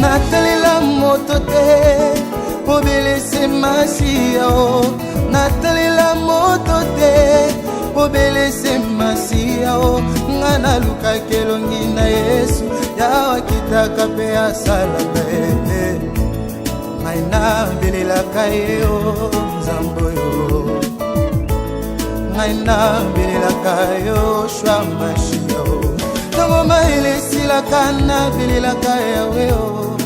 natalela moto te po belese masiya o natalela moto te po belese masiya o nga nalukaki elongi na Yesu yawa kitaka mpe asalaka ete ngai nabelelaka ye o nzambe oyo ngai nabelelaka yo shwa mashiya o ntango mayele esilaka nabelelaka yawe o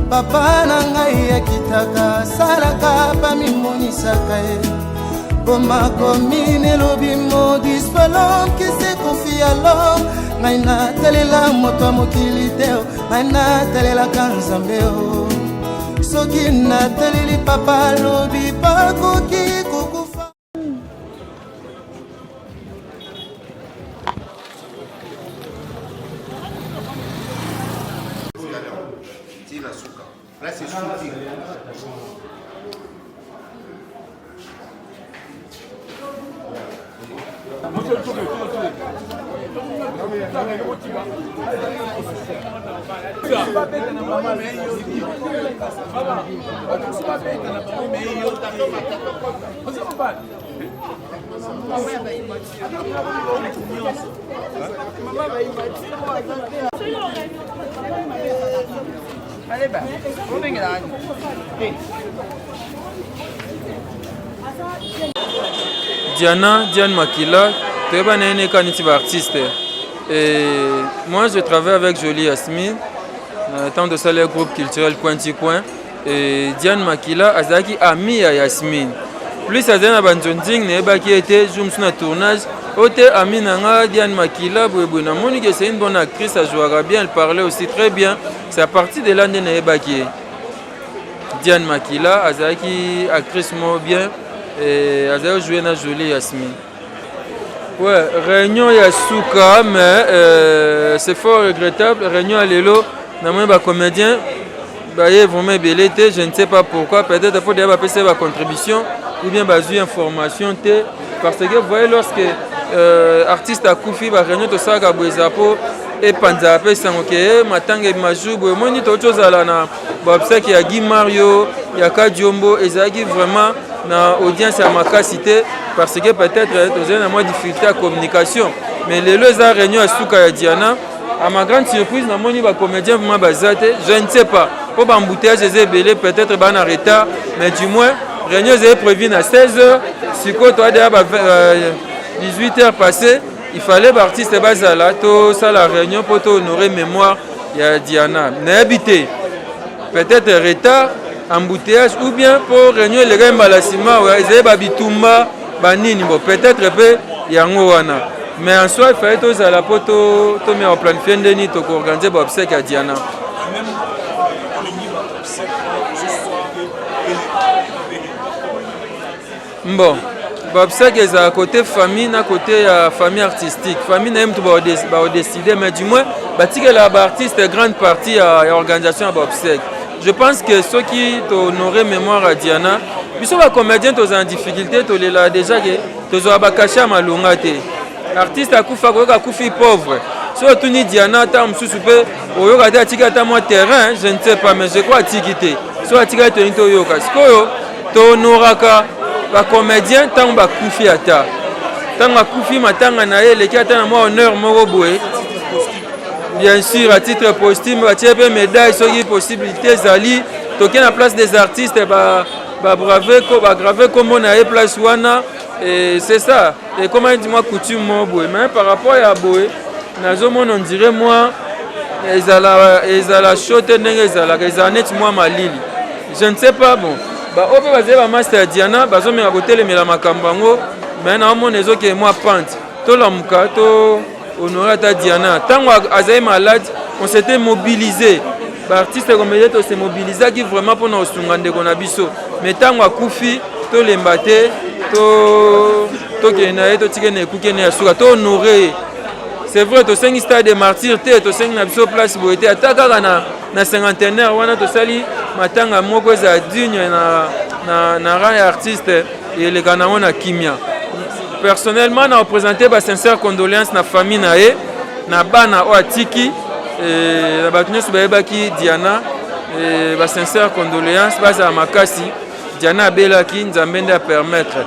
papa na ngai akitaka asalaka pamimonisaka ye boma komine elobi maudit soit l'homme qui se confie à l'homme ngai natalela moto ya mokili te o ngai natalelaka nzambe o soki nataleli papa alobi bakoki kokufa. Là, c'est shooting. Allez, bah, on est là. Diane Makila, tu es un artiste. Et moi, je travaille avec Jolie Yasmine, tant de ça, le groupe culturel Cointi Coin. Et Diane Makila, Azaki ami à Yasmine. Plus Azana Banjonding, qui était sur un tournage. Ote Aminanga, Diane Makila, c'est une bonne actrice, elle jouera bien, elle parlait aussi très bien. C'est à partir de là que Diane Makila, Azaki, actrice bien, et Azaki joué dans Jolie Yasmine. Ouais, réunion Yasuka, mais c'est fort regrettable. Réunion à l'élo, nous avons comédien, je ne sais pas pourquoi, peut-être qu'il faut passer ma contribution ou bien une information. Parce que vous voyez, lorsque artiste a koufi, réunion de ça, Gaboisapo, et Panzape, Sangoke, Matanga et Majou, moi, il y a autre chose à la il y a Guy Mario, il y a Kadiombo, et ça vraiment dans l'audience à ma cité, parce que peut-être vous avez moins de difficulté à communication. Mais les deux réunions à Souka et Diana, à ma grande surprise, il y a un comédien vraiment basé, je ne sais pas. Pour l'embouteillage, j'ai belé, peut-être en retard, mais du moins, réunion est prévue à 16h, si tu as 18h passées, il fallait que l'artiste Bazala, tout ça la réunion pour honorer mémoire de Diana. N'habitez peut-être retard, embouteillage ou bien pour réunion les gars Malassima, ils avaient Bitumba, Banini, peut-être il y a un wana. Mais en soi, il fallait que la poto mettre en planifier de pour organiser l'obsèque à Diana. Bon. C'est à côté famille, à côté famille artistique. Famille n'a pas décidé, mais du moins, l'artiste est grande partie à l'organisation de l'obsèque. Je pense que ceux qui ont honoré mémoire à Diana, ils sont comédiens qui sont en difficulté, ils ont déjà caché à Malunga. L'artiste a koufi pauvre. Si on tourne Diana, terrain, je ne sais pas, mais je crois que c'est ba comédien tant ba koufi ata tant ba koufi matanga na ele ki ata na mo honneur moko boye bien sûr à titre posthume ba tie pe médaille soki possibilité zali toke na place des artistes ba graver comme na e place wana et c'est ça et comment dis-moi coutume mo boye mais par rapport à boye nazo mon on dirait moi ezala short ndenge ezala net moi malili je ne sais pas bon ope bazali bamaster Diana bazomeka kotelemela makambo yango me na omona ezoke mwa pante tolamuka to honore ata Diana ntango azali malade on s'était mobilisé baartiste comédien to se mobilisaki vraiment mpona kosunga ndeko na biso me ntango akufi tolemba te tokende na ye totikene na ekuke ne ya suka to honore c'est vrai tosengi stade de martyr te tosengi na biso place boye te ata kaka na cinquantenaire wana tosali matanga moko eza digne na rang ya artiste eleka nango na kimia. Personnellement na représenté ba sincère condoléance na famille na ye na bana oyo atiki na bato nyonso bayebaki Diana ba sincère condoléance baza makasi Diana abelaki nzambe nde permettre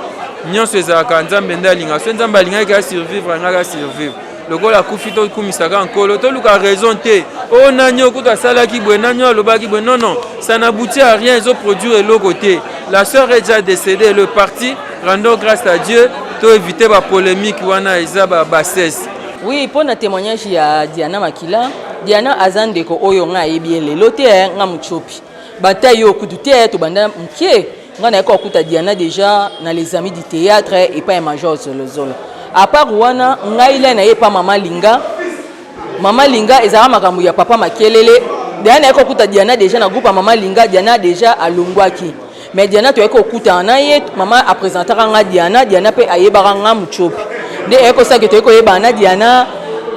nyonso ezalaka nzambe nde alinga so nzambe alingaki asurvivre angaka survivre lokola kufi tokumisaka nkolo toluka raison te o nani okuta asalaki boye nani alobaki boye non non ça n'aboutit à rien ezoproduire eloko te. La sœur est déjà décédée, le parti rendons grâce à Dieu to éviter ba polémique wana eza ba bassesse. Oui, pour le témoignage ya Diana Makila, Diana azandeko oyo nga yebi lelo te nga muchopi bataille yo kuduté to banda mkie nga na ko kuta Diana déjà dans les amis du théâtre et pas un major zolo zolo. À part wana nga ile na ye pa mama Linga ezara makambo ya papa Makelele Diana ko kuta Diana déjà na groupe mama Linga Diana déjà alongwaki mais Diana to ko kuta na ye mama a présenter nga Diana pe ayebara nga muchopi de eko sa ke to ko yebana Diana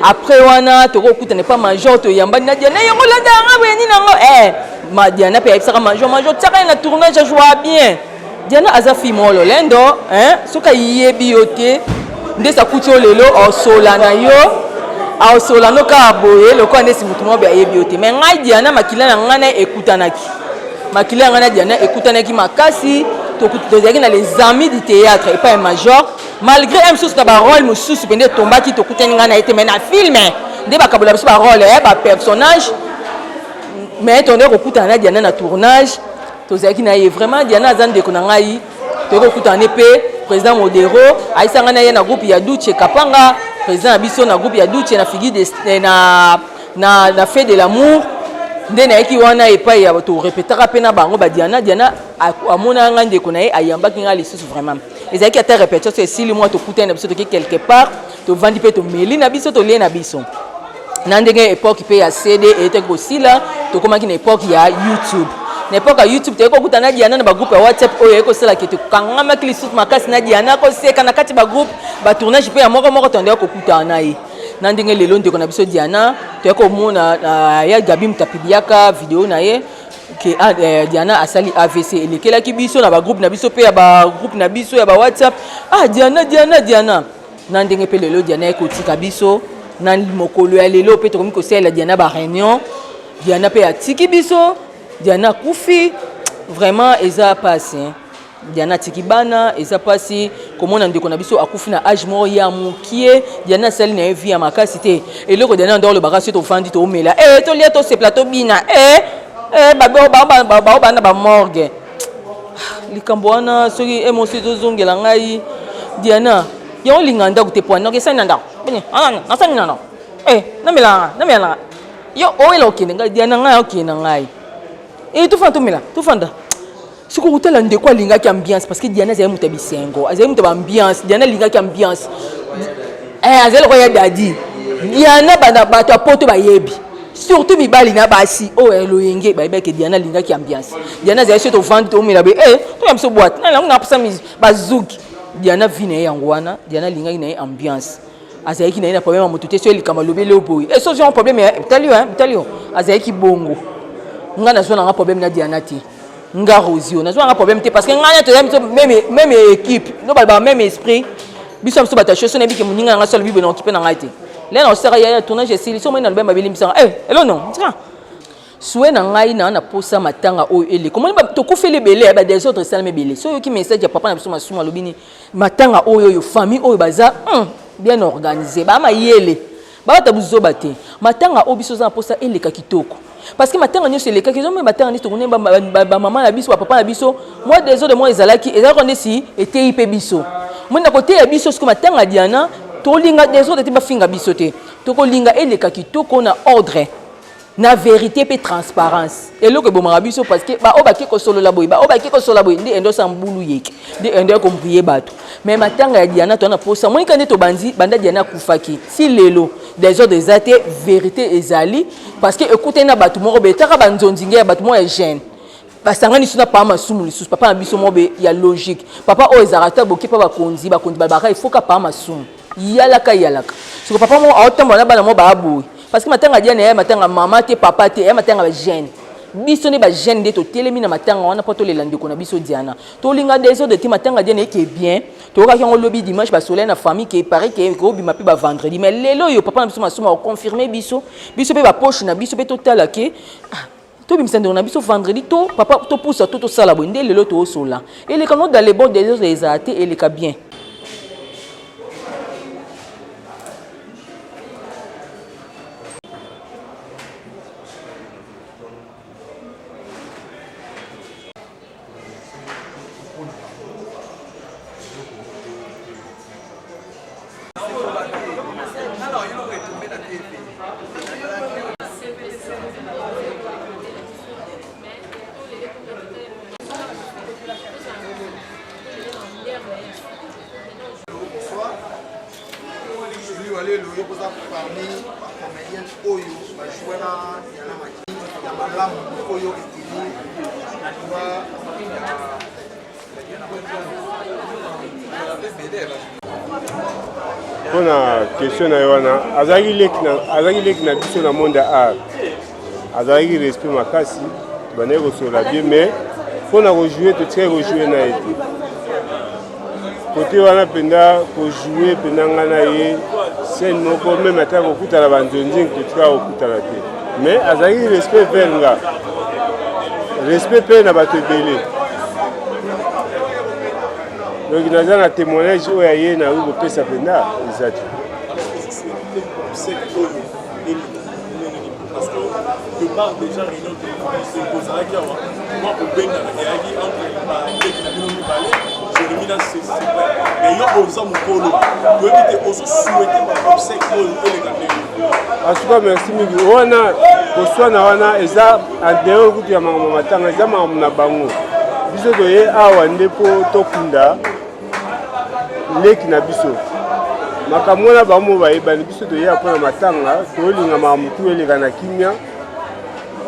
après wana to ko kuta ne pas major to yamba na Diana yo la danga beni nango ma Diana pe ayebara major tsaka na tournage a joie bien Diana azafi molo lendo soka yebi yote nde sa kucho lelo o sola na yo a sola no ka boye loko ande si mutu mo be ayebi yote mais ngai Diana Makila na ngana ekutanaki Makila ngana Diana ekutanaki makasi to kutozaki na les amis du théâtre et pas un major malgré un sous na ba rôle mususu pende tombaki to kutani ngana ete mais na film nde ba kabula biso ba rôle ba personnage mais tonde ko kutana Diana na tournage tozaki na ye vraiment Diana azande ko na ngai to ko kutana pe président Modero aisanga na ye na groupe ya Duche Kapanga président biso na groupe ya Duche na figure de na fête de l'amour ndena eki wana epa ya to répétera pena bango ba Diana amona ngande ko na ye ayambaki nga lisusu vraiment ezaki ata répétition c'est si le mois to kutana biso to quelque part to vandi pe to meli na biso to lie na biso na ndenge époque pe ya CD et ko sila to komaki na époque ya YouTube n'époque à YouTube te ko kutana Diana na ba groupe ya WhatsApp oyo eko sala ke te kangama kilisusu makasi na Diana ko seka na kati ba groupe ba tournage pe ya moko tonde ko kutana ye na ndenge lelo ndeko na biso Diana to ko mona ya Gabi mtapibiaka video na ye ke Diana asali AVC elekela ki biso na ba groupe na biso pe ya ba groupe na biso ya ba WhatsApp Diana na ndenge pe lelo Diana ko tika biso na mokolo ya lelo pe to komi ko sala Diana ba réunion Diana pe atiki biso Diana Koufi, vraiment, eza passé. Diana Tikibana, eza passé. Comment on a dit qu'on a biso à Koufi na âge mort ya moukié. Diana Sali na vie à ma casité. Et là, Diana dort le bagage sur ton fan dit au mela. To lia to ce plateau bina. Ba morgue. Likamboana, sori émotion de zongela ngai. Diana, yo linganda te point. Non, ça nanda. Ça nanda. Namela. Yo oela okinga Diana ngai okinga ngai. Et tout fanda ce que vous avez dit quoi linga qui ambiance parce que Diana c'est muta bisengo azali muta ambiance Diana linga qui ambiance azali ko ya dadi Diana bana bato poto ba yebi surtout mibali na basi eloyenge ba yebeke Diana linga qui ambiance Diana zali to vendre to mila be to yam so boîte na pesa bazuki Diana vine yango wana Diana linga ina ambiance azali ki na problème moto te so likama lobele oboy et so j'ai un problème talio azali ki bongo nga na zona nga problème na Diana ti nga Rosio na zona nga problème te parce que nga to même équipe no ba même esprit biso biso bata chose na biki muninga nga solo bibo na occupé na ngati là na sera ya tournage c'est so na lobemba bilimisa hello non tira soué na ngai na posa matanga o ele comment to kufele belé ba des autres salme belé so yoki message ya papa na biso masuma lobini matanga oyo famille oyo baza bien organisé ba mayele ba tabuzo bate matanga o biso za posa ele ka kitoko parce que matanga nyo c'est les cas qui ont même matanga ni to connait ba maman la biso papa la biso moi des autres de moi ezalaki ezalaki si était ip biso moi na côté ya biso ce que matanga Diana to linga des autres te ba finga biso te to ko linga ele ka kitoko na ordre na vérité pe transparence et lo ke bomara biso parce que ba o ba ke ko solo la boy ba o ba ke ko solo la boy ndi endo sambulu yeke ndi endo ko mprier bato mais matanga ya Diana to na posa moi kande to banda Diana kufaki si lelo des autres des athées vérité ezali parce que écoutez na bato moko betaka banzonzinge ya bato mo ya jeune basangani suna pa masumu lisusu papa na biso mobe ya logique papa o ezarata boki pa bakonzi babaka il faut ka pa masumu yalaka so papa mo automba na bana mo ba aboy parce que matanga Diana ya matanga mama te papa te ya matanga ba jeune biso ne ba jeune de to telemi na matanga wana poto le landeko na biso Diana to linga des autres de matanga Diana qui est bien to ka ki lobby dimanche ba soleil na famille qui paraît que ko bima pe ba vendredi mais lelo yo papa na biso masuma confirmer biso pe ba poche na biso pe total ke tobimisa ndeko na biso vendredi to papa topusa to tosala boye nde lelo toosola eleka no dans les bons des autres ezala te eleka bien. Pour la question na Yohana, azaki lek na biso na monde art. Azaki respect makasi, bane ko sola bien mais pour na rejouer to très rejouer na été. Côté wana penda ko jouer penda ngana ye scène moko même ata ko kutala banjonjing to tika ko kutala te. Mais azaki respect venga. Respect pe na bato belé. Donc il y a un témoignage où il y a un peu de penda. C'est parce que de part déjà réunion de posera qui moi au ben et entre Jérémy dans c'est mais yo osa mon polo yo éviter oso souhaiter ma obsèque pour les gars. En tout cas merci mingi wana ko swana wana eza en dehors kutu ya mama matanga eza mama na bango biso doye awa ndepo tokunda leki na biso makambo na bamo bayebani biso toya mpona matanga tolinga mamutu eleka na kimia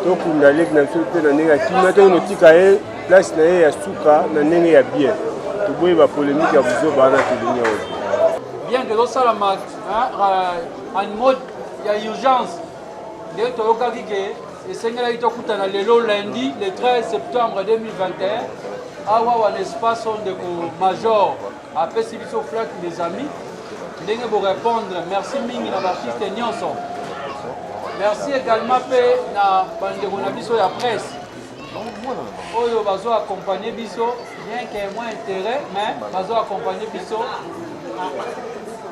tokunda leki na biso te na ndenge ya kimia tokonotika ye place na ye ya suka na ndenge ya bien toboyi bapolémike ya buzoba wana tolingi oyo bien que tosalama en mode ya urgence nde toyokaki ke esengelaki tokutana lelo lundi le 13 septembre 2021 awa wana espace ndeko major apesi biso flak des amis ndenge pour répondre merci mingi na baartiste nyonso merci également pe na bandeko na biso ya presse oyo bazo accompagner biso bien que moins intérêt mais bazo accompagner biso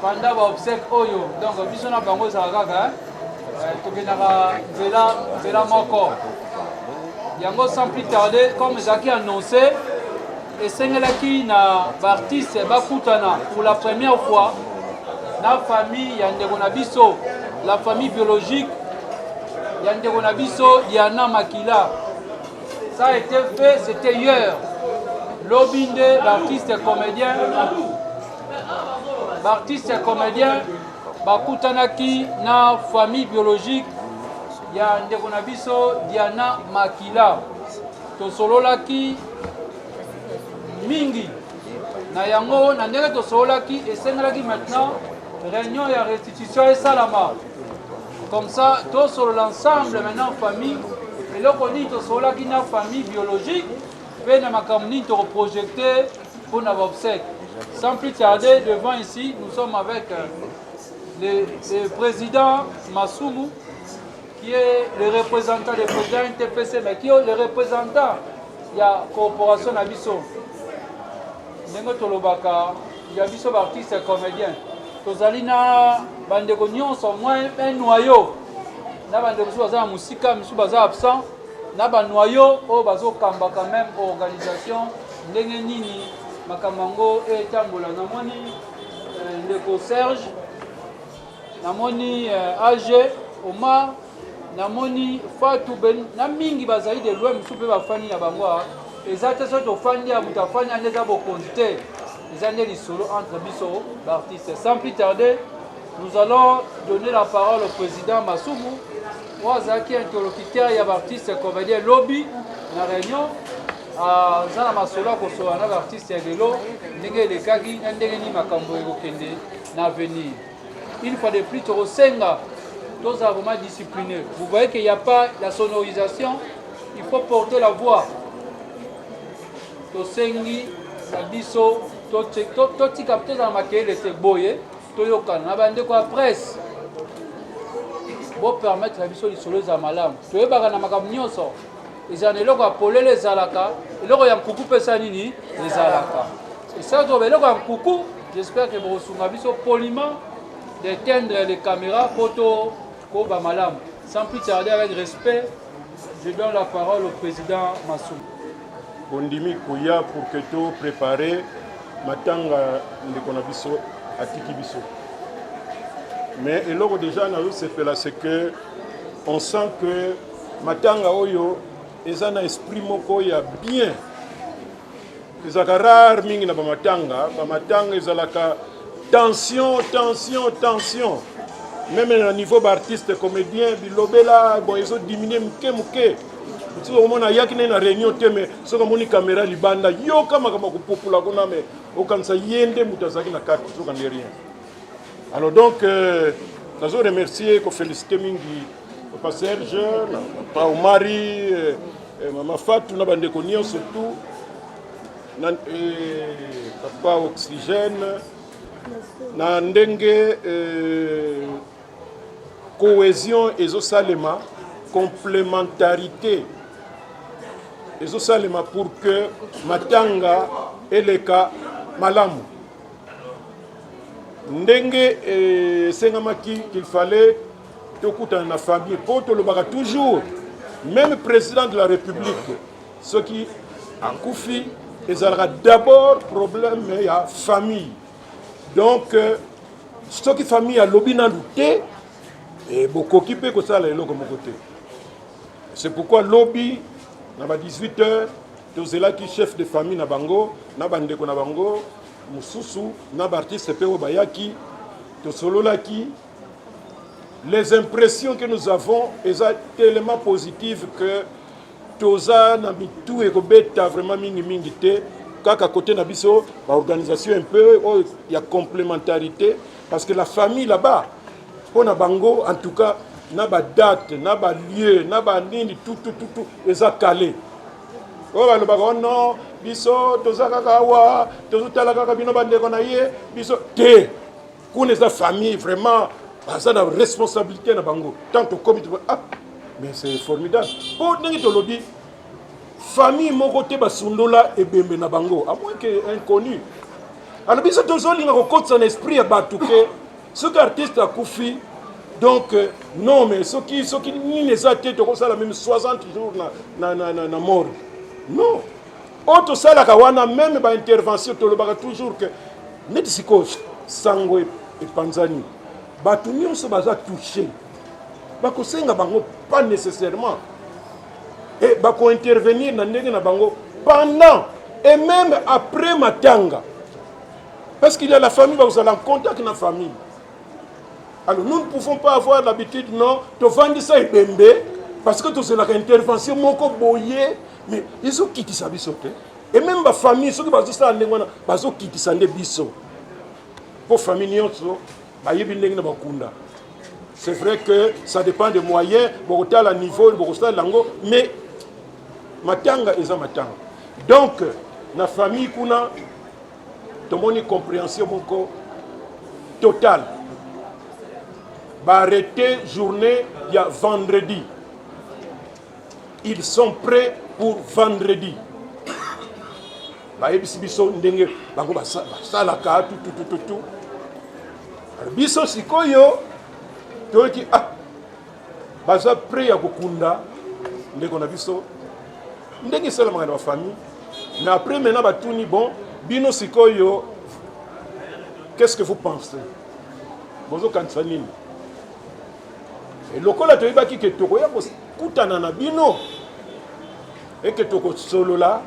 pendant ba obsèque oyo donc biso na bango za kaka tokendaka nzela moko yango sans plus tarder comme ezalaki annoncé esengelaki na baartiste bakutana pour la première fois na famille ya ndeko na biso la famille biologique ya ndeko na biso Diana Makila. Ça a été fait, c'était hier. Lobinde, l'artiste comédien, bakutanaki na famille biologique ya ndeko na biso Diana Makila. Tosololaki mingi na yango na ndenge tosololaki esengelaki maintenant réunion ya restitution et salama. Comme ça, tous sur l'ensemble maintenant famille. Et là, on dit que la famille biologique, puis on a projeté pour nos obsèques. Sans plus tarder, devant ici, nous sommes avec le président Massoumou, qui est le représentant du président NTPC, mais qui est le représentant de la coopération Abisso. Nengo Tolobaka, il y a Abisso artiste et comédien. Tozalina, bandeko nyonso moins un noyau. Na bandeko baza musika, misu baza absent. Na ba noyau o bazo kamba quand même organisation ndenge nini makamango et tambola namoni ndeko Serge namoni AG Omar namoni Fatou Ben na mingi bazali de loin misu pe bafani na bango ezate so to fandi ya mutafani andeza bo compter les années du solo entre biso l'artiste. Sans plus tarder, nous allons donner la parole au président Massoumou Ouazaki, interlocuteur et artiste comédien lobby la réunion à Zana Masola Kosoana l'artiste Yagelo ndenge le kagi ndenge ni makambo ekokende na venir. Une fois de plus Torosenga tous sont vraiment disciplinés. Vous voyez qu'il n'y a pas la sonorisation, il faut porter la voix. Tosengi Sabiso Toti capté dans ma quête de boye, Toyokan, la bande de la presse. Pour permettre à Bisso de solos à malam. Tu es bagana makam nyonso. ezala na eloko ya polele ezalaka eloko ya nkuku pesa nini ezalaka ça tobe eloko ya nkuku j'espère que bokosunga biso poliment d'éteindre les caméras photo koba malamu sans plus tarder avec respect je donne la parole au président Massou bondimi koya pour que to préparer matanga ndeko na biso atiki biso mais eloko déjà na se fait là c'est que on sent que matanga oyo eza na esprit moko ya bien ezalaka rare mingi na bamatanga ezalaka tension même na niveau baartiste comédien bilobela bon ezo diminuer moke soki omona ayaki na réunion te mais soki omoni caméra libanda yoka makambo kopopula kuna mais okanisa ye nde moto azalaki na kati soki ande rien alors donc nazo remercier kofélicité mingi papa Serge papa Omari mama Fatou na bandeko nyonso surtout papa Oxygène na ndenge cohésion ezosalema complémentarité ezosalema pour que matanga eleka malamu ndenge esengamaki qu'il fallait tokutana na famille po tolobaka toujours même président de la République ce qui akufi ezalaka d'abord problème ya famille donc soki famille alobi na lute et bokoki pe kosala eloko moko te c'est pourquoi lobby na ba 18h tozelaki chef de famille na bango na bandeko na bango mususu na artiste pe bayaki tosololaki les impressions que nous avons sont tellement positives que toza na mitu ekobeta vraiment mingi te kaka côté na biso ba organisation un peu il y a complémentarité parce que la famille là-bas on a bango en tout cas na ba date na ba lieu na ba nini tout eza calé o ba lobaka non biso toza kaka wa tozotala kaka bino bandeko na ye biso te kuna eza famille vraiment ça a responsabilité na bango tant que comité mais c'est formidable pour ndenge tolobi famille moko te basundola ebembe na bango à moins que inconnu alors biso tozolinga kokotisa na esprit ya bato ke soki artiste akufi donc non mais soki nini eza te tokosala même 60 jours na mort non o tosalaka wana même baintervention tolobaka toujours que neti sikoyo sango epanzani bato nyonso baza touché bakosenga bango pas nécessairement et bako-intervenir na ndenge na bango pendant et même après matanga parce qu'il y a la famille vous allez en contact avec la famille alors nous ne pouvons pas avoir l'habitude non de vendre ça et bembe parce que tout cela intervention moko boye mais ils ont quitté ça biso et même la famille ceux qui basent ça ndenge wana bazo quitté ça ndé biso pour famille nyonso bayebi ndenge na bakunda. C'est vrai que ça dépend des moyens, beaucoup à niveau, beaucoup à lango, mais matanga est un matanga. Donc, la famille kuna, tout le monde une compréhension totale. Bah arrêter journée, il y a vendredi. Ils sont prêts pour vendredi. Bah ebi biso ndenge bango ba salaka tout. Biso sikoyo toki baza prêt à kokunda ndeko na biso ndenge salama na famille mais après maintenant batuni bon bino sikoyo qu'est-ce que vous pensez bozo kanisa nini et lokola toyebaki ke tokoya kutana na bino et que toko solo là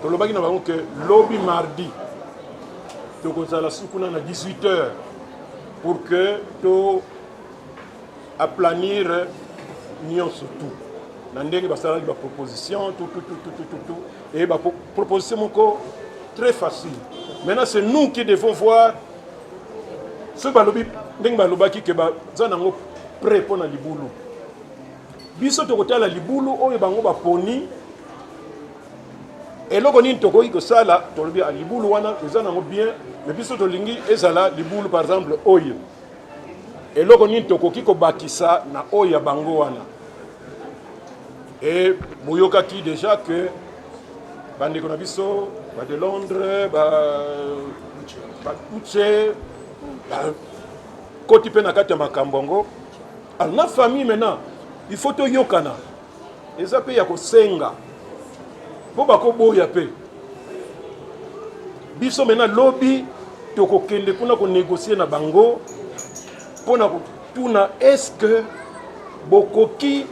tolobaki na bango que lobby mardi toko sala sukuna na 18h pour que to aplanir nion surtout na ndenge basala ba proposition tout et ba proposition moko très facile maintenant c'est nous qui devons voir ce balobi ndenge balobaki ke ba zanango prêt pour na libulu biso to kotala libulu oyo bango ba poni eloko nini tokoki kosala tolobi a libulu wana eza nango bien mais biso tolingi ezala libulu par exemple oyo eloko nini tokoki kobakisa na oyo ya bango wana Et Mouyokaki déjà que Bande Konabiso, de Londres, Uche, Koti Penakate Makambongo. Alors la famille maintenant, il faut te yokana. Et ça paye à Kosenga. Pour bako boya pe. Biso maintenant lobby toko kende kuna ko négocier na bango pona ko tuna est-ce que bokoki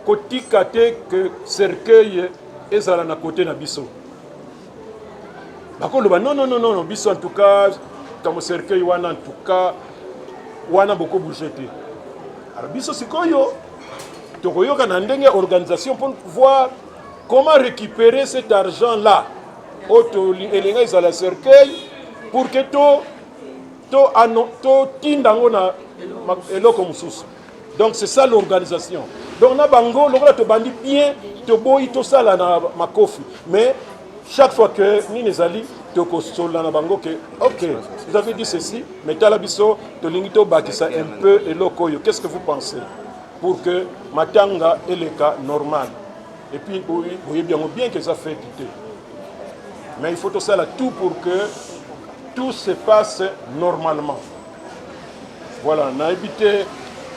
kotika te que cercueil ezala na côté na biso. Bako loba non biso en tout cas comme cercueil wana en tout cas wana boko bougete. Alors biso sikoyo toko yoka na ndenge organisation pour voir comment récupérer cet argent-là au elenga izala cercueil pour que to tindango na eloko mususu. Donc c'est ça l'organisation. Donc na bango lokola to bandi bien to boyi to sala na makofi. Mais chaque fois que ni nezali to ko sola na bango que OK, vous avez dit ceci, mais talabiso to lingi to bakisa un peu eloko yo. Qu'est-ce que vous pensez pour que matanga eleka normal? Et puis, vous voyez bien que ça fait quitter. Mais il faut tout ça là, tout pour que tout se passe normalement. Voilà, on a évité.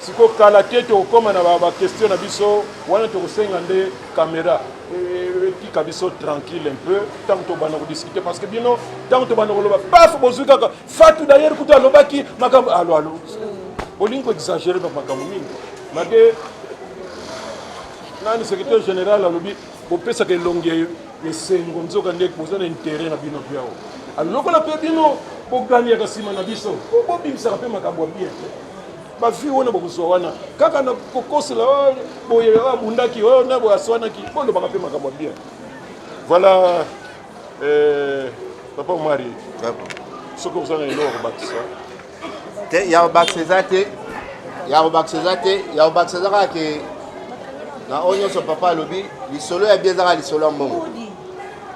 Si vous avez la tête, comme on a une question, on a une caméra. Et puis, on tranquille un peu, tant que on va discuter. Parce que, bien, tant que on va paf, Fatou d'ailleurs, écoutez, allô. On va exagérer dans ma caméra. Le secrétaire général a dit que pesa ke longue esengo nzoka ndeko bozana intérêt na bino biao alors qu'on appelle bino pour gagner ka sima na biso bo bimisa ka pe makambo bien ba vi wona bokuzo wana kaka na kokosela boye bundaki na bo aswana ki bondo ba pe makambo bien. Voilà papa Mari ce que vous avez l'or bakisa te ya bakisate ya bakisaka ke na onyo so papa lobi lisolo ya biezaka lisolo ya mbongo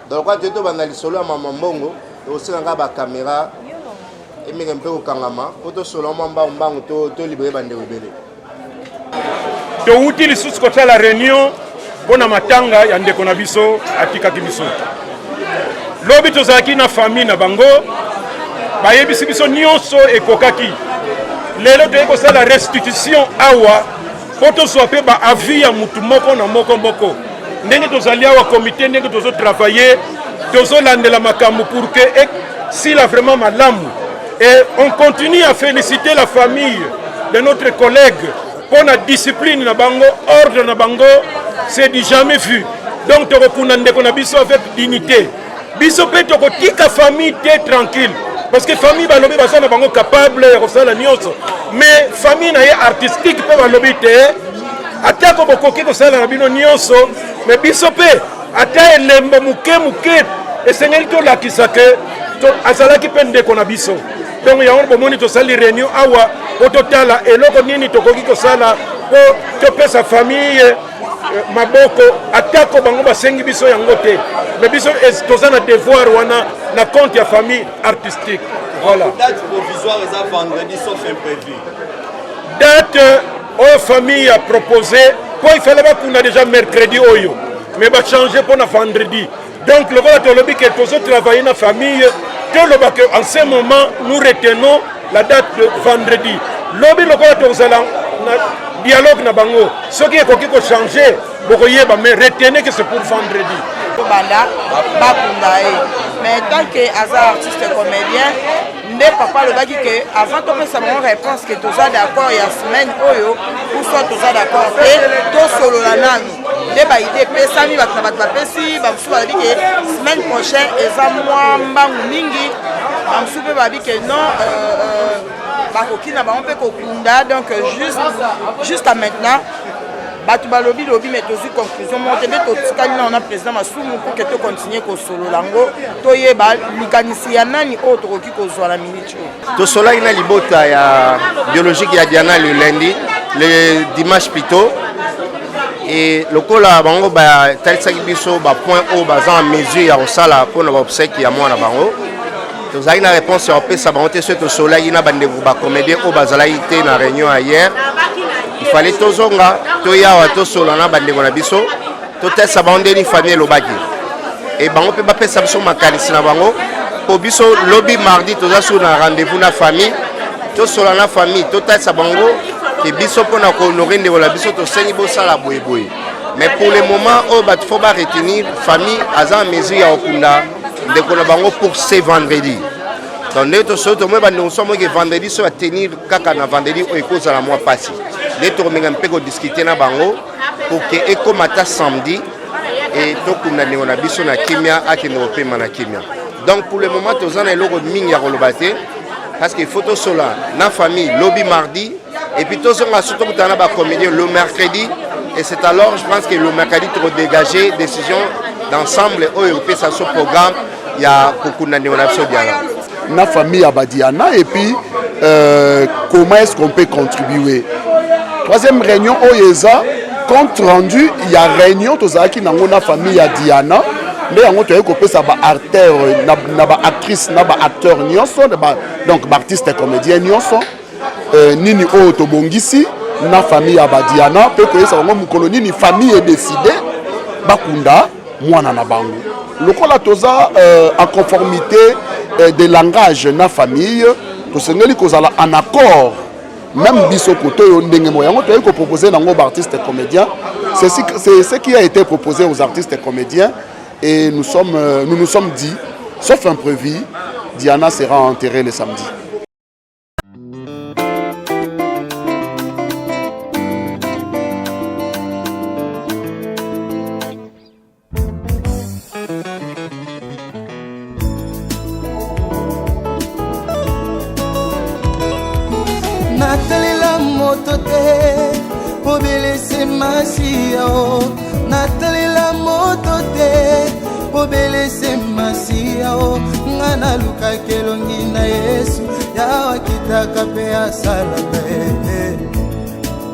donc kwa teto bana lisolo ya mama mbongo osenganga ba caméra emeke mpe kokangama po tosolo mbango to libere bandeko ebele touti lisusu kotala réunion mpona matanga ya ndeko na biso atikaki biso lobi tozalaki na famille na bango bayebisi biso nyonso ekokaki lelo toyei kosala restitution awa po tozwa mpe baavis ya mutu moko na moko ndenge tozali awa komite ndenge tozotravaille tozolandela makambo pour que sila vraiment malamu. Et on continue à féliciter la famille de notre collègue pour la discipline na bango, ordre na bango, c'est du jamais vu. Donc tokokuna ndeko na biso avec dignité. Biso pe tokotika famille te tranquille. Parce que famille balobi baso na bango capable ya kosala nyonso. Mais famille na ye artistique pe balobi te. Atako bokoki kosala na bino nyonso, mais biso pe ata elembo muke esengeli tolakisa ke azalaki pe ndeko na biso. Donc yango bomoni tosali réunion awa po totala eloko nini tokoki kosala po topesa famille maboko atako bango basengi biso yango te. Mais biso toza na devoir wana na compte ya famille artistique. Voilà. Date provisoire est vendredi sauf imprévu. Date aux famille a proposé pour il fallait qu'on a déjà mercredi oyo mais va changer pour na vendredi. Donc le voilà tolobi que tous travailler na famille en ce moment nous retenons la date de vendredi. Lobi le voilà tozala dialogue na bango ce qui est ko changer bokoyeba mais retenez que c'est pour vendredi. Banda bakundae mais tant que Aza artiste comédien ne papa le baki que avant de faire sa réponse que tous d'accord il y a semaine oyo ou soit tous d'accord et tout solo la nanu ne ba idée pesa mi ba pesi ba msu ba dit que semaine prochaine eza moi mbangu mingi ba msu pe ba dit que non ba kokina ba on peut kokunda donc juste à maintenant batu balobi mais tozi conclusion monte nde totikali na ona président Masumu pour que to continuer ko solo lango toyeba likanisi ya nani oyo tokoki kozwa na minute oyo tosolaki na libota ya biologique ya Diana le lundi le dimanche plutôt et lokola bango batalisaki biso bapoint oyo baza en mesure ya kosala mpona baobsèque ya mwana bango tozalaki na réponse ya kopesa bango te soki tosolaki na bandeko bacomédien oyo bazalaki te na réunion ya hier il fallait tozonga toyawa tosolana bandeko na biso totesa bango ni famille lobaki et bango pe bapesa biso makanisi na bango po biso lobi mardi toza sur na rendez-vous na famille tosolana famille totesa bango ke biso pona ko honorer ndeko na biso tosengi bosala boyeboye. Mais pour le moment, il faut retenir la famille à mesure à Okunda de bango pour ce vendredi. Donc nous sommes vendredi sur tenir kaka na vendredi au cause à la mois passé. Nous sommes un peu discuter na bango pour que eko mata samedi et tokunda na biso na kimia akino pema na kimia. Donc pour le moment tous en eloko mingi ya kolobate parce que photo sola na famille lobby mardi et puis tous on a surtout kutana ba comédien le mercredi. Et c'est alors, je pense que le mercredi, tu as dégagé décision d'ensemble au Européen, ça ce programme, il y a beaucoup de la famille à Badiana et puis comment est-ce qu'on peut contribuer. Troisième réunion au IESA, compte rendu, il y a réunion, tout ça qui n'a pas famille à Diana, mais on a coupé ça actrice, acteur, donc artiste et comédien, Nini O Tobongisi. Na famille Abadiana peut que ça mon colonie ni famille est décidé bakunda mwana na bango lokola toza en conformité des langages na famille to sengeli kozala en accord même biso koto yo ndenge moya ngo to proposer nango ba artistes et comédiens c'est ce qui a été proposé aux artistes et comédiens et nous nous sommes dit sauf imprévu Diana sera enterrée le samedi. Natalela moto te po belese masia o Natalela moto te po belese masia o ngana luka kelongi na Yesu ya wakitaka pe asala pe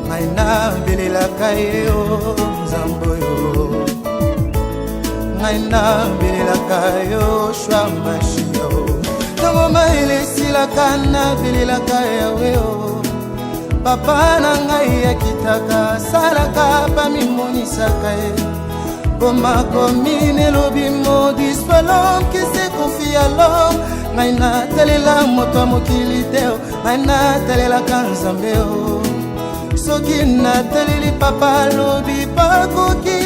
maina belela kaye o nzambo yo maina belela kayo shwa mashia o Tango maile sila kana belela kaye o Papa na ngai akitaka salaka pa mimonisaka e Boma komine lobi modis palom qui se confie à l'homme Ngai na talela moto mokili teo Ngai na talela kanzambe o Soki na taleli papa lobi pakoki